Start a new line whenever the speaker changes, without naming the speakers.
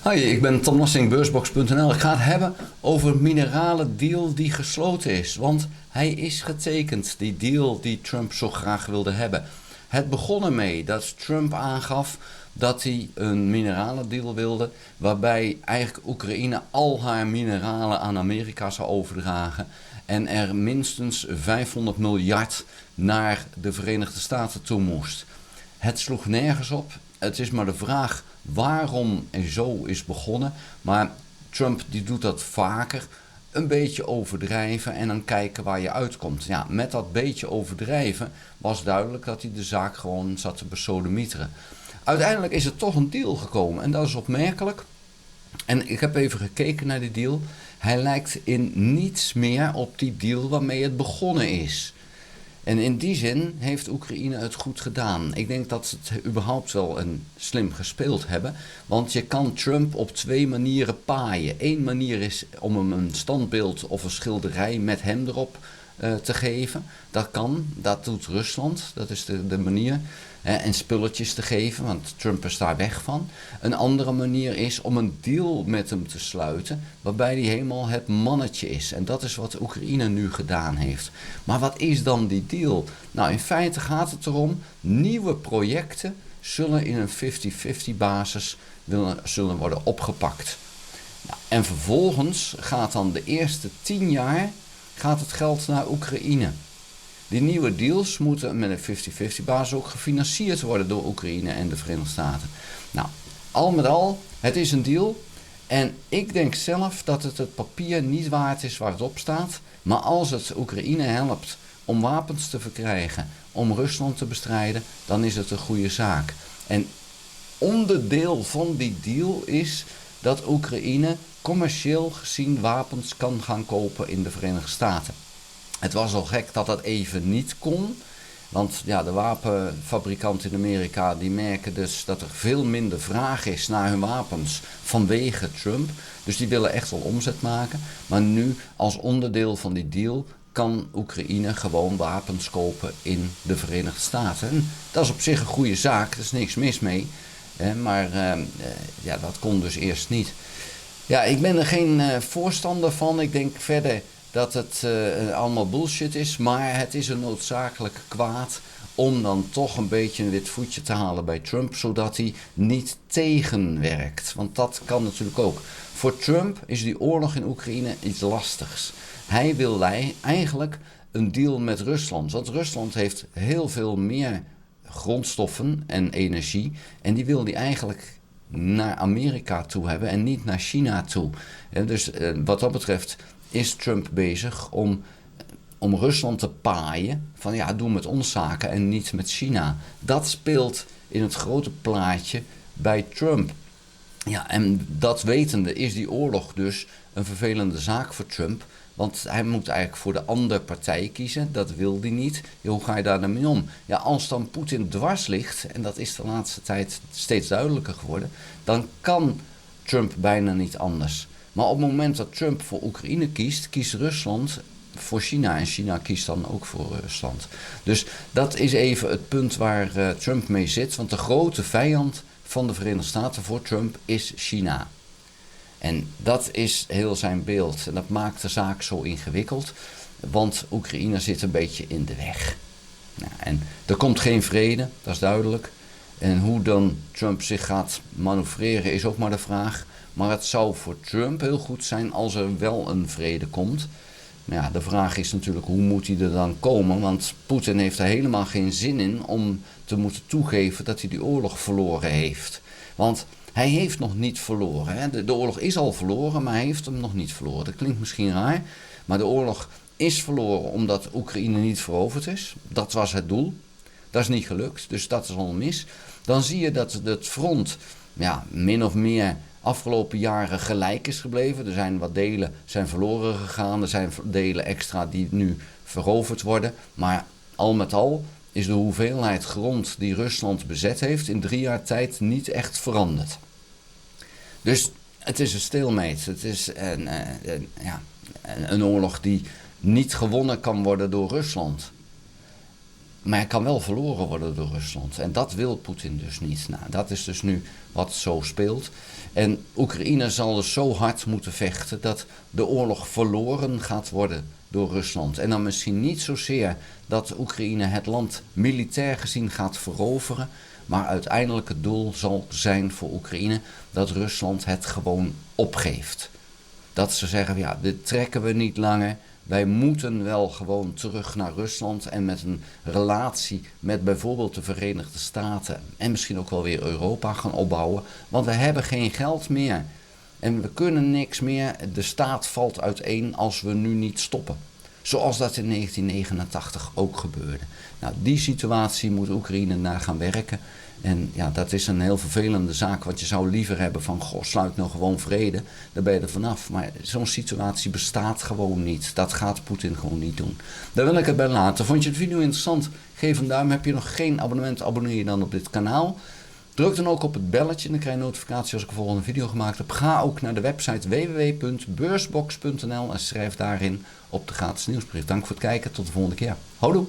Hi, ik ben Tom Nassing, beursbox.nl. Ik ga het hebben over een mineralen deal die gesloten is. Want hij is getekend, die deal die Trump zo graag wilde hebben. Het begon ermee dat Trump aangaf dat hij een mineralen deal wilde, waarbij eigenlijk Oekraïne al haar mineralen aan Amerika zou overdragen en er minstens 500 miljard naar de Verenigde Staten toe moest. Het sloeg nergens op. Het is maar de vraag waarom en zo is begonnen. Maar Trump die doet dat vaker. Een beetje overdrijven en dan kijken waar je uitkomt. Ja, met dat beetje overdrijven was duidelijk dat hij de zaak gewoon zat te besodemieteren. Uiteindelijk is er toch een deal gekomen en dat is opmerkelijk. En ik heb even gekeken naar die deal. Hij lijkt in niets meer op die deal waarmee het begonnen is. En in die zin heeft Oekraïne het goed gedaan. Ik denk dat ze het überhaupt wel slim gespeeld hebben. Want je kan Trump op twee manieren paaien. Eén manier is om hem een standbeeld of een schilderij met hem erop te geven. Dat kan, dat doet Rusland. Dat is de manier. En spulletjes te geven, want Trump is daar weg van. Een andere manier is om een deal met hem te sluiten, waarbij hij helemaal het mannetje is. En dat is wat Oekraïne nu gedaan heeft. Maar wat is dan die deal? Nou, in feite gaat het erom, nieuwe projecten zullen in een 50-50 basis zullen worden opgepakt. Nou, en vervolgens gaat dan de eerste 10 jaar gaat het geld naar Oekraïne. Die nieuwe deals moeten met een 50-50 basis ook gefinancierd worden door Oekraïne en de Verenigde Staten. Nou, al met al, het is een deal. En ik denk zelf dat het papier niet waard is waar het op staat. Maar als het Oekraïne helpt om wapens te verkrijgen, om Rusland te bestrijden, dan is het een goede zaak. En onderdeel van die deal is dat Oekraïne commercieel gezien wapens kan gaan kopen in de Verenigde Staten. Het was al gek dat dat even niet kon. Want ja, de wapenfabrikanten in Amerika die merken dus dat er veel minder vraag is naar hun wapens vanwege Trump. Dus die willen echt wel omzet maken. Maar nu als onderdeel van die deal kan Oekraïne gewoon wapens kopen in de Verenigde Staten. En dat is op zich een goede zaak, er is niks mis mee. Maar ja, dat kon dus eerst niet. Ja, ik ben er geen voorstander van. Ik denk verder dat het allemaal bullshit is, maar het is een noodzakelijk kwaad om dan toch een beetje een wit voetje te halen bij Trump, zodat hij niet tegenwerkt. Want dat kan natuurlijk ook. Voor Trump is die oorlog in Oekraïne iets lastigs. Hij wil eigenlijk een deal met Rusland, want Rusland heeft heel veel meer grondstoffen en energie en die wil hij eigenlijk naar Amerika toe hebben en niet naar China toe. En dus wat dat betreft is Trump bezig om Rusland te paaien van ja, doe met ons zaken en niet met China. Dat speelt in het grote plaatje bij Trump. Ja, en dat wetende is die oorlog dus een vervelende zaak voor Trump. Want hij moet eigenlijk voor de andere partij kiezen. Dat wil hij niet. Ja, hoe ga je daar dan mee om? Ja, als dan Poetin dwars ligt, en dat is de laatste tijd steeds duidelijker geworden, dan kan Trump bijna niet anders. Maar op het moment dat Trump voor Oekraïne kiest, kiest Rusland voor China. En China kiest dan ook voor Rusland. Dus dat is even het punt waar Trump mee zit. Want de grote vijand van de Verenigde Staten voor Trump is China. En dat is heel zijn beeld. En dat maakt de zaak zo ingewikkeld. Want Oekraïne zit een beetje in de weg. Nou, en er komt geen vrede, dat is duidelijk. En hoe dan Trump zich gaat manoeuvreren is ook maar de vraag. Maar het zou voor Trump heel goed zijn als er wel een vrede komt. Maar ja, de vraag is natuurlijk hoe moet hij er dan komen. Want Poetin heeft er helemaal geen zin in om te moeten toegeven dat hij die oorlog verloren heeft. Want hij heeft nog niet verloren. Hè? De oorlog is al verloren, maar hij heeft hem nog niet verloren. Dat klinkt misschien raar, maar de oorlog is verloren omdat Oekraïne niet veroverd is. Dat was het doel. Dat is niet gelukt, dus dat is al mis. Dan zie je dat het front min of meer afgelopen jaren gelijk is gebleven. Er zijn wat delen zijn verloren gegaan. Er zijn delen extra die nu veroverd worden. Maar al met al is de hoeveelheid grond die Rusland bezet heeft in 3 jaar tijd niet echt veranderd. Dus het is een stalemate. Het is een oorlog die niet gewonnen kan worden door Rusland. Maar hij kan wel verloren worden door Rusland. En dat wil Poetin dus niet. Nou, dat is dus nu wat zo speelt. En Oekraïne zal dus zo hard moeten vechten dat de oorlog verloren gaat worden door Rusland. En dan misschien niet zozeer dat Oekraïne het land militair gezien gaat veroveren. Maar uiteindelijk het doel zal zijn voor Oekraïne dat Rusland het gewoon opgeeft. Dat ze zeggen, ja, dit trekken we niet langer. Wij moeten wel gewoon terug naar Rusland en met een relatie met bijvoorbeeld de Verenigde Staten en misschien ook wel weer Europa gaan opbouwen. Want we hebben geen geld meer en we kunnen niks meer. De staat valt uiteen als we nu niet stoppen. Zoals dat in 1989 ook gebeurde. Nou, die situatie moet Oekraïne naar gaan werken. En ja, dat is een heel vervelende zaak, want je zou liever hebben van, goh, sluit nou gewoon vrede, daar ben je er vanaf. Maar zo'n situatie bestaat gewoon niet. Dat gaat Poetin gewoon niet doen. Daar wil ik het bij laten. Vond je het video interessant? Geef een duim. Heb je nog geen abonnement, abonneer je dan op dit kanaal. Druk dan ook op het belletje en dan krijg je notificatie als ik een volgende video gemaakt heb. Ga ook naar de website www.beursbox.nl en schrijf daarin op de gratis nieuwsbrief. Dank voor het kijken. Tot de volgende keer. Houdoe!